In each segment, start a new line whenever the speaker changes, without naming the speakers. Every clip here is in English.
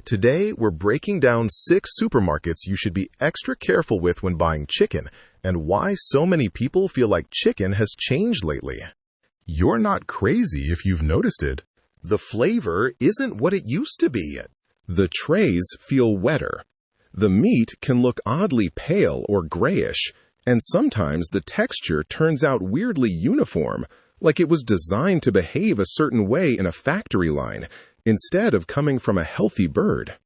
Today, we're breaking down 6 supermarkets you should be extra careful with when buying chicken, and why so many people feel like chicken has changed lately. You're not crazy if you've noticed it. The flavor isn't what it used to be. The trays feel wetter. The meat can look oddly pale or grayish, and sometimes the texture turns out weirdly uniform, like it was designed to behave a certain way in a factory line, instead of coming from a healthy bird.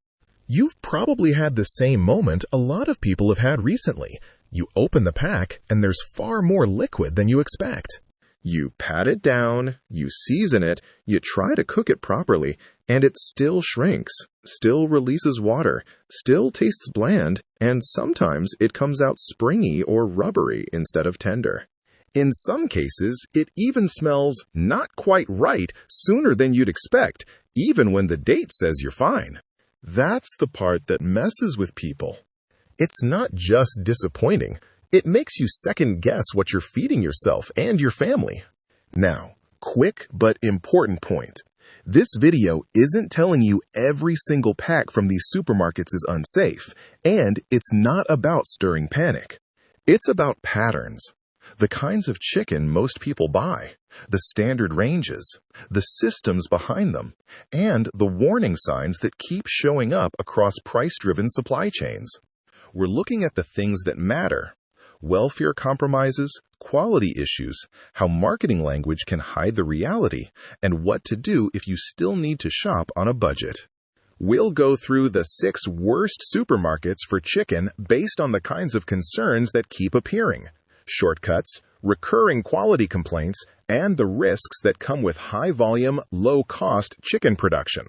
You've probably had the same moment a lot of people have had recently. You open the pack, and there's far more liquid than you expect. You pat it down, you season it, you try to cook it properly, and it still shrinks, still releases water, still tastes bland, and sometimes it comes out springy or rubbery instead of tender. In some cases, it even smells not quite right sooner than you'd expect, even when the date says you're fine. That's the part that messes with people. It's not just disappointing. It makes you second-guess what you're feeding yourself and your family. Now, quick but important point. This video isn't telling you every single pack from these supermarkets is unsafe, and it's not about stirring panic. It's about patterns. The kinds of chicken most people buy, the standard ranges, the systems behind them, and the warning signs that keep showing up across price-driven supply chains. We're looking at the things that matter: welfare compromises, quality issues, how marketing language can hide the reality, and what to do if you still need to shop on a budget. We'll go through the 6 worst supermarkets for chicken based on the kinds of concerns that keep appearing: shortcuts, recurring quality complaints, and the risks that come with high-volume, low-cost chicken production.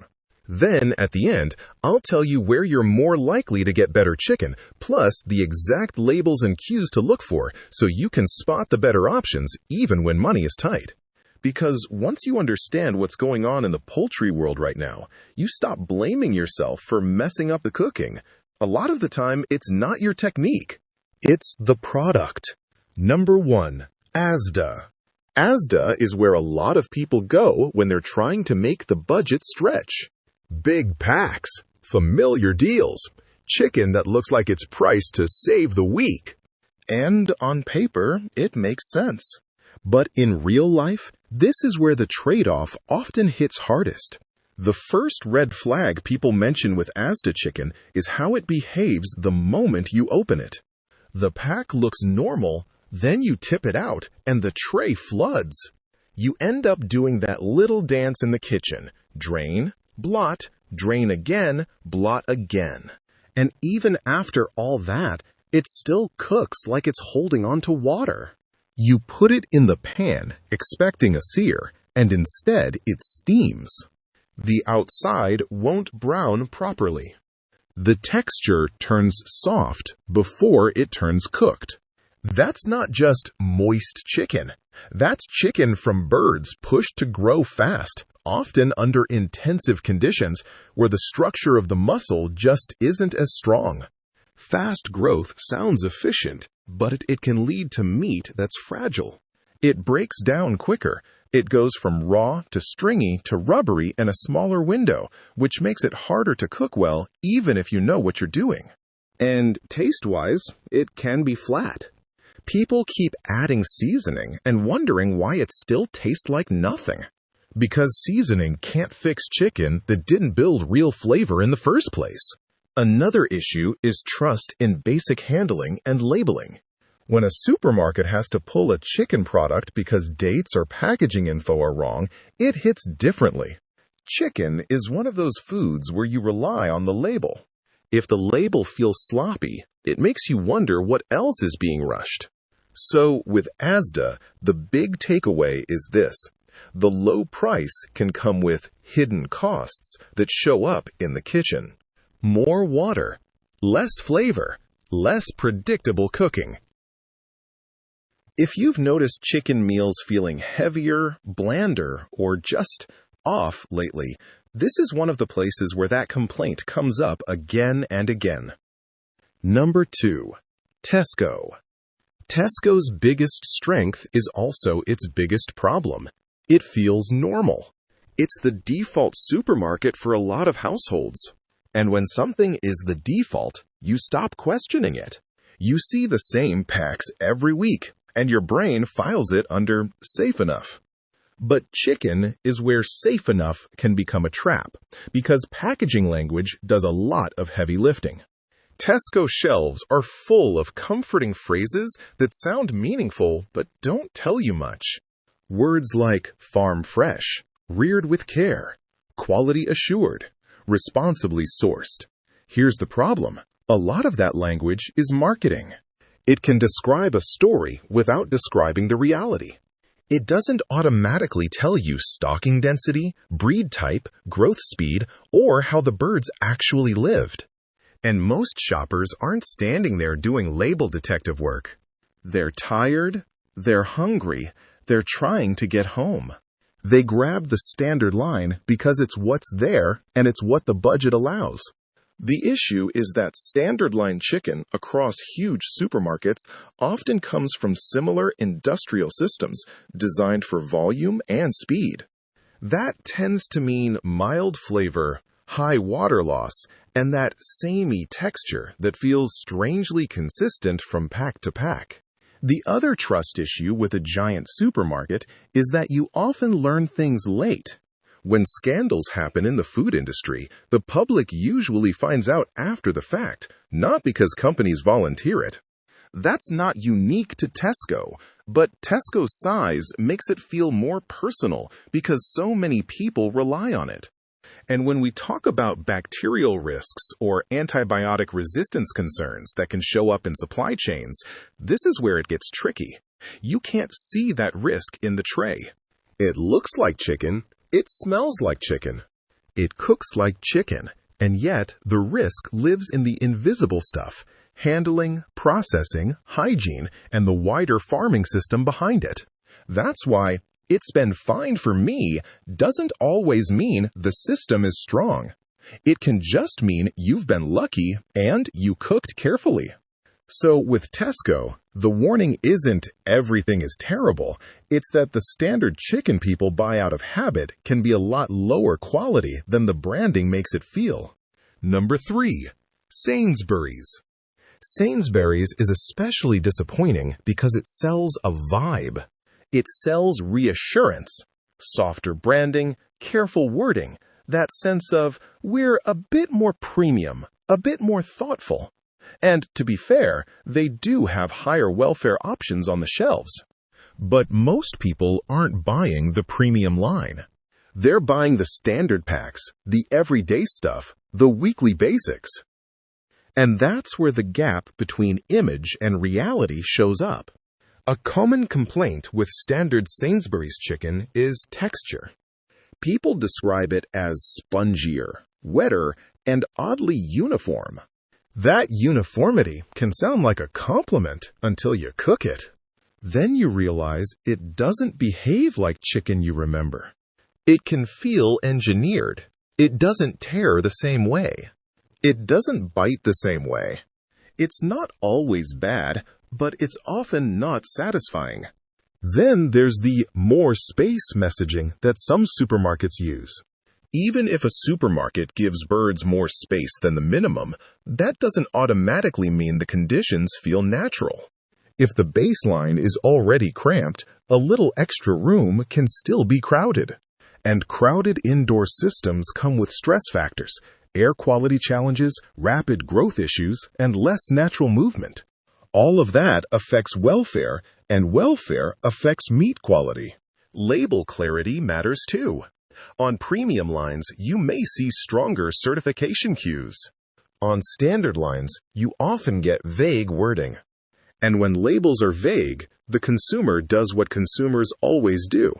Then, at the end, I'll tell you where you're more likely to get better chicken, plus the exact labels and cues to look for so you can spot the better options even when money is tight. Because once you understand what's going on in the poultry world right now, you stop blaming yourself for messing up the cooking. A lot of the time, it's not your technique. It's the product. Number 1. Asda. Asda is where a lot of people go when they're trying to make the budget stretch. Big packs, familiar deals, chicken that looks like it's priced to save the week. And on paper, it makes sense. But in real life, this is where the trade-off often hits hardest. The first red flag people mention with Asda chicken is how it behaves the moment you open it. The pack looks normal, then you tip it out, and the tray floods. You end up doing that little dance in the kitchen: drain, blot, drain again, blot again. And even after all that, it still cooks like it's holding on to water. You put it in the pan, expecting a sear, and instead it steams. The outside won't brown properly. The texture turns soft before it turns cooked. That's not just moist chicken. That's chicken from birds pushed to grow fast, often under intensive conditions where the structure of the muscle just isn't as strong. Fast growth sounds efficient, but it can lead to meat that's fragile. It breaks down quicker. It goes from raw to stringy to rubbery in a smaller window, which makes it harder to cook well even if you know what you're doing. And taste-wise, it can be flat. People keep adding seasoning and wondering why it still tastes like nothing. Because seasoning can't fix chicken that didn't build real flavor in the first place. Another issue is trust in basic handling and labeling. When a supermarket has to pull a chicken product because dates or packaging info are wrong, it hits differently. Chicken is one of those foods where you rely on the label. If the label feels sloppy, it makes you wonder what else is being rushed. So with Asda, the big takeaway is this: the low price can come with hidden costs that show up in the kitchen. More water, less flavor, less predictable cooking. If you've noticed chicken meals feeling heavier, blander, or just off lately, this is one of the places where that complaint comes up again and again. Number 2. Tesco. Tesco's biggest strength is also its biggest problem. It feels normal. It's the default supermarket for a lot of households. And when something is the default, you stop questioning it. You see the same packs every week, and your brain files it under safe enough. But chicken is where safe enough can become a trap, because packaging language does a lot of heavy lifting. Tesco shelves are full of comforting phrases that sound meaningful but don't tell you much. Words like farm fresh, reared with care, quality assured, responsibly sourced. Here's the problem. A lot of that language is marketing. It can describe a story without describing the reality. It doesn't automatically tell you stocking density, breed type, growth speed, or how the birds actually lived. And most shoppers aren't standing there doing label detective work. They're tired, they're hungry, they're trying to get home. They grab the standard line because it's what's there and it's what the budget allows. The issue is that standard line chicken across huge supermarkets often comes from similar industrial systems designed for volume and speed. That tends to mean mild flavor, high water loss, and that samey texture that feels strangely consistent from pack to pack. The other trust issue with a giant supermarket is that you often learn things late. When scandals happen in the food industry, the public usually finds out after the fact, not because companies volunteer it. That's not unique to Tesco, but Tesco's size makes it feel more personal because so many people rely on it. And when we talk about bacterial risks or antibiotic resistance concerns that can show up in supply chains, this is where it gets tricky. You can't see that risk in the tray. It looks like chicken. It smells like chicken. It cooks like chicken, and yet the risk lives in the invisible stuff: handling, processing, hygiene, and the wider farming system behind it. That's why "it's been fine for me" doesn't always mean the system is strong. It can just mean you've been lucky and you cooked carefully. So with Tesco, the warning isn't everything is terrible. It's that the standard chicken people buy out of habit can be a lot lower quality than the branding makes it feel. Number 3. Sainsbury's. Sainsbury's is especially disappointing because it sells a vibe. It sells reassurance, softer branding, careful wording, that sense of we're a bit more premium, a bit more thoughtful. And to be fair, they do have higher welfare options on the shelves. But most people aren't buying the premium line. They're buying the standard packs, the everyday stuff, the weekly basics. And that's where the gap between image and reality shows up. A common complaint with standard Sainsbury's chicken is texture. People describe it as spongier, wetter, and oddly uniform. That uniformity can sound like a compliment until you cook it. Then you realize it doesn't behave like chicken you remember. It can feel engineered. It doesn't tear the same way. It doesn't bite the same way. It's not always bad, but it's often not satisfying. Then there's the more space messaging that some supermarkets use. Even if a supermarket gives birds more space than the minimum, that doesn't automatically mean the conditions feel natural. If the baseline is already cramped, a little extra room can still be crowded. And crowded indoor systems come with stress factors, air quality challenges, rapid growth issues, and less natural movement. All of that affects welfare, and welfare affects meat quality. Label clarity matters too. On premium lines, you may see stronger certification cues. On standard lines, you often get vague wording. And when labels are vague, the consumer does what consumers always do.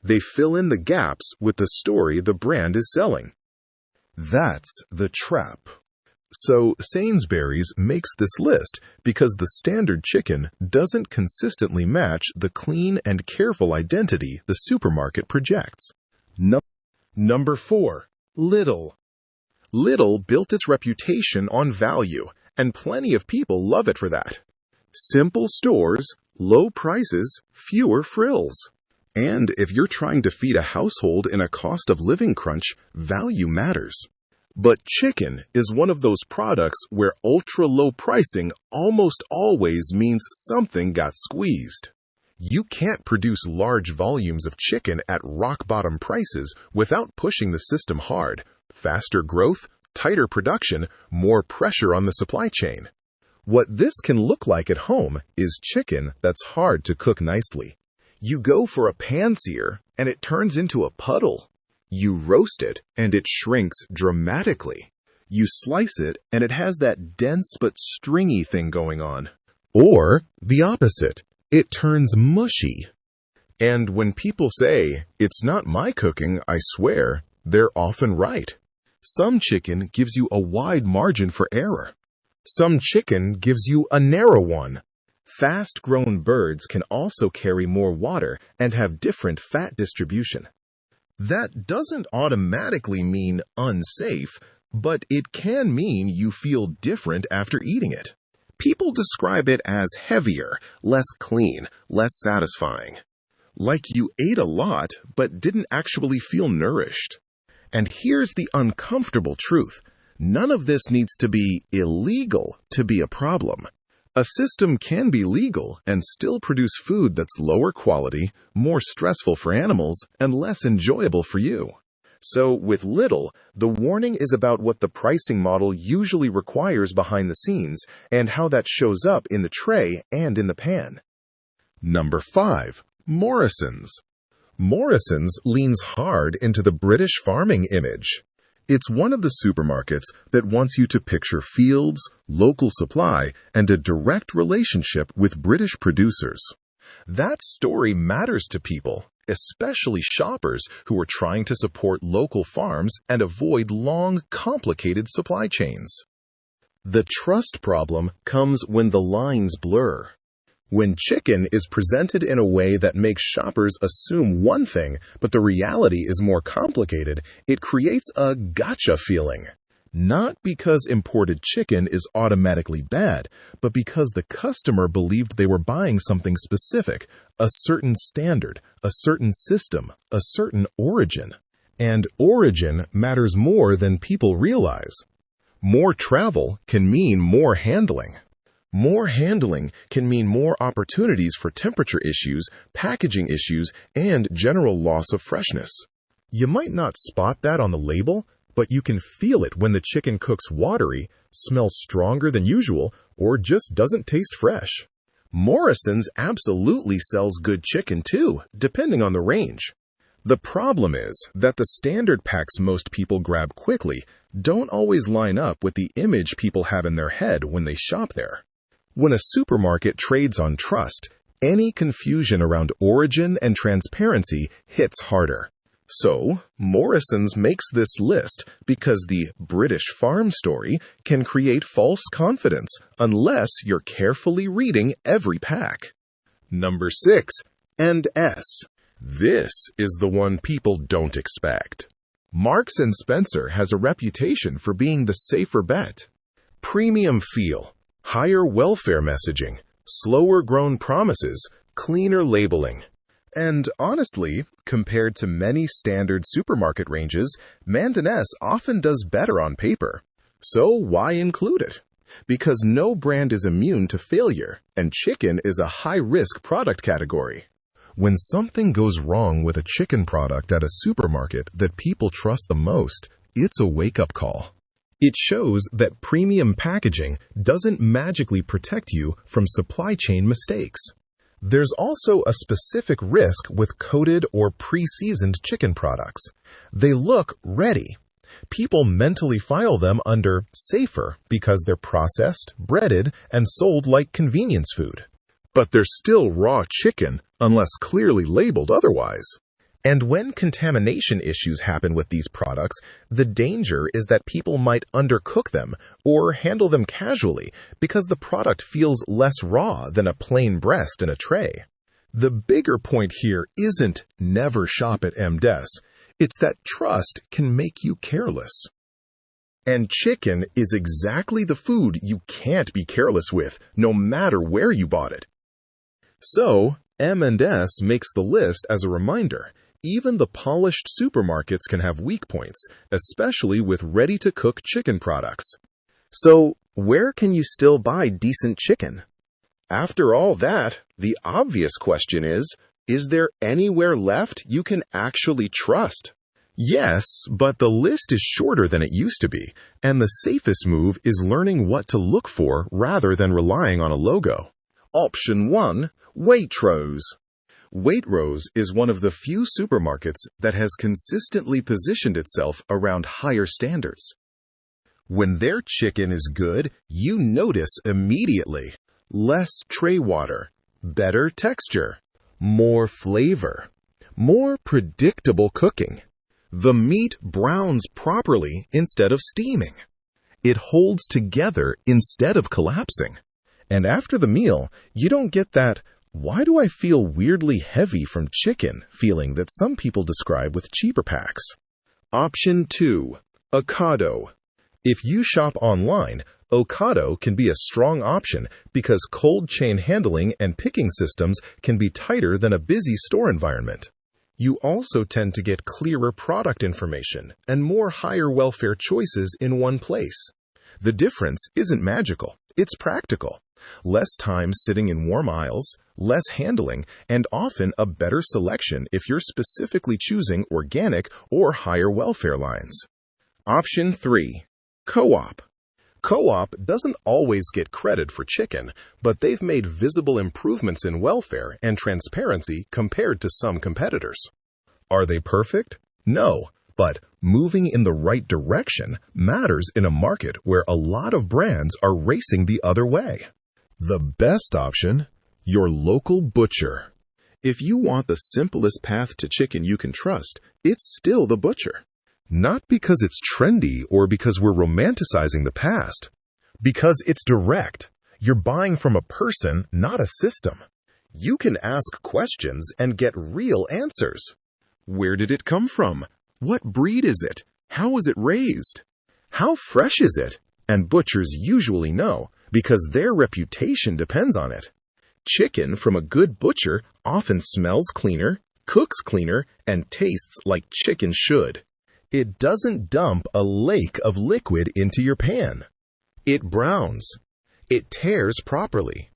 They fill in the gaps with the story the brand is selling. That's the trap. So Sainsbury's makes this list because the standard chicken doesn't consistently match the clean and careful identity the supermarket projects. Number 4. Lidl. Lidl built its reputation on value, and plenty of people love it for that. Simple stores, low prices, fewer frills. And if you're trying to feed a household in a cost of living crunch, value matters. But chicken is one of those products where ultra-low pricing almost always means something got squeezed. You can't produce large volumes of chicken at rock-bottom prices without pushing the system hard. Faster growth, tighter production, more pressure on the supply chain. What this can look like at home is chicken that's hard to cook nicely. You go for a pan-sear, and it turns into a puddle. You roast it, and it shrinks dramatically. You slice it, and it has that dense but stringy thing going on. Or the opposite, it turns mushy. And when people say, "It's not my cooking, I swear," they're often right. Some chicken gives you a wide margin for error. Some chicken gives you a narrow one. Fast-grown birds can also carry more water and have different fat distribution. That doesn't automatically mean unsafe, but it can mean you feel different after eating it. People describe it as heavier, less clean, less satisfying. Like you ate a lot, but didn't actually feel nourished. And here's the uncomfortable truth. None of this needs to be illegal to be a problem. A system can be legal and still produce food that's lower quality, more stressful for animals, and less enjoyable for you. So with little, the warning is about what the pricing model usually requires behind the scenes and how that shows up in the tray and in the pan. Number 5. Morrison's. Morrison's leans hard into the British farming image. It's one of the supermarkets that wants you to picture fields, local supply, and a direct relationship with British producers. That story matters to people, especially shoppers who are trying to support local farms and avoid long, complicated supply chains. The trust problem comes when the lines blur. When chicken is presented in a way that makes shoppers assume one thing, but the reality is more complicated, it creates a gotcha feeling. Not because imported chicken is automatically bad, but because the customer believed they were buying something specific, a certain standard, a certain system, a certain origin. And origin matters more than people realize. More travel can mean more handling. More handling can mean more opportunities for temperature issues, packaging issues, and general loss of freshness. You might not spot that on the label, but you can feel it when the chicken cooks watery, smells stronger than usual, or just doesn't taste fresh. Morrison's absolutely sells good chicken too, depending on the range. The problem is that the standard packs most people grab quickly don't always line up with the image people have in their head when they shop there. When a supermarket trades on trust, any confusion around origin and transparency hits harder. So, Morrison's makes this list because the British farm story can create false confidence unless you're carefully reading every pack. Number 6. &S. This is the one people don't expect. Marks & Spencer has a reputation for being the safer bet. Premium feel, higher welfare messaging, slower grown promises, cleaner labeling. And honestly, compared to many standard supermarket ranges, &S often does better on paper. So why include it? Because no brand is immune to failure, and chicken is a high-risk product category. When something goes wrong with a chicken product at a supermarket that people trust the most, it's a wake-up call. It shows that premium packaging doesn't magically protect you from supply chain mistakes. There's also a specific risk with coated or pre-seasoned chicken products. They look ready. People mentally file them under safer because they're processed, breaded, and sold like convenience food. But they're still raw chicken unless clearly labeled otherwise. And when contamination issues happen with these products, the danger is that people might undercook them or handle them casually because the product feels less raw than a plain breast in a tray. The bigger point here isn't never shop at &S. It's that trust can make you careless. And chicken is exactly the food you can't be careless with, no matter where you bought it. So, M&S makes the list as a reminder. Even the polished supermarkets can have weak points, especially with ready-to-cook chicken products.
So, where can you still buy decent chicken?
After all that, the obvious question is there anywhere left you can actually trust? Yes, but the list is shorter than it used to be, and the safest move is learning what to look for rather than relying on a logo. Option 1. Waitrose. Waitrose is one of the few supermarkets that has consistently positioned itself around higher standards. When their chicken is good, you notice immediately. Less tray water, better texture, more flavor, more predictable cooking. The meat browns properly instead of steaming. It holds together instead of collapsing. And after the meal, you don't get that, "Why do I feel weirdly heavy from chicken?" feeling that some people describe with cheaper packs. Option 2. Ocado. If you shop online, Ocado can be a strong option because cold chain handling and picking systems can be tighter than a busy store environment. You also tend to get clearer product information and more higher welfare choices in one place. The difference isn't magical, it's practical. Less time sitting in warm aisles, less handling, and often a better selection if you're specifically choosing organic or higher welfare lines. Option 3. Co-op. Co-op doesn't always get credit for chicken, but they've made visible improvements in welfare and transparency compared to some competitors. Are they perfect? No, but moving in the right direction matters in a market where a lot of brands are racing the other way. The best option? Your local butcher. If you want the simplest path to chicken you can trust, it's still the butcher. Not because it's trendy or because we're romanticizing the past. Because it's direct. You're buying from a person, not a system. You can ask questions and get real answers. Where did it come from? What breed is it? How was it raised? How fresh is it? And butchers usually know, because their reputation depends on it. Chicken from a good butcher often smells cleaner, cooks cleaner, and tastes like chicken should. It doesn't dump a lake of liquid into your pan. It browns. It tears properly.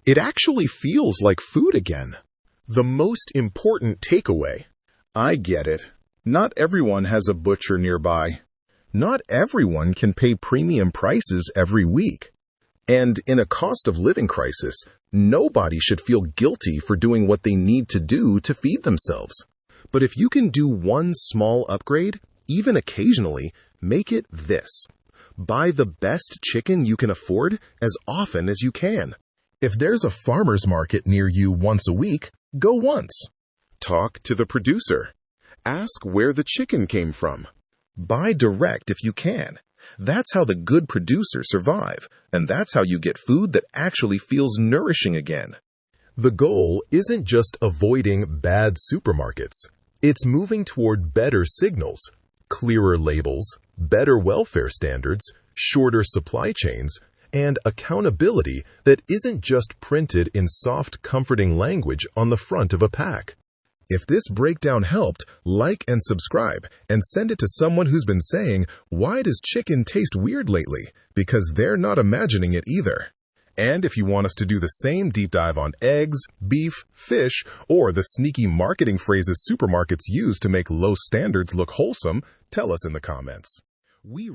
It actually feels like food again. The most important takeaway. I get it. Not everyone has a butcher nearby. Not everyone can pay premium prices every week. And in a cost of living crisis, nobody should feel guilty for doing what they need to do to feed themselves. But if you can do one small upgrade, even occasionally, make it this. Buy the best chicken you can afford as often as you can. If there's a farmer's market near you once a week, go once. Talk to the producer. Ask where the chicken came from. Buy direct if you can. That's how the good producers survive, and that's how you get food that actually feels nourishing again. The goal isn't just avoiding bad supermarkets. It's moving toward better signals, clearer labels, better welfare standards, shorter supply chains, and accountability that isn't just printed in soft, comforting language on the front of a pack. If this breakdown helped, like and subscribe, and send it to someone who's been saying, "Why does chicken taste weird lately?" because they're not imagining it either. And if you want us to do the same deep dive on eggs, beef, fish, or the sneaky marketing phrases supermarkets use to make low standards look wholesome, tell us in the comments. We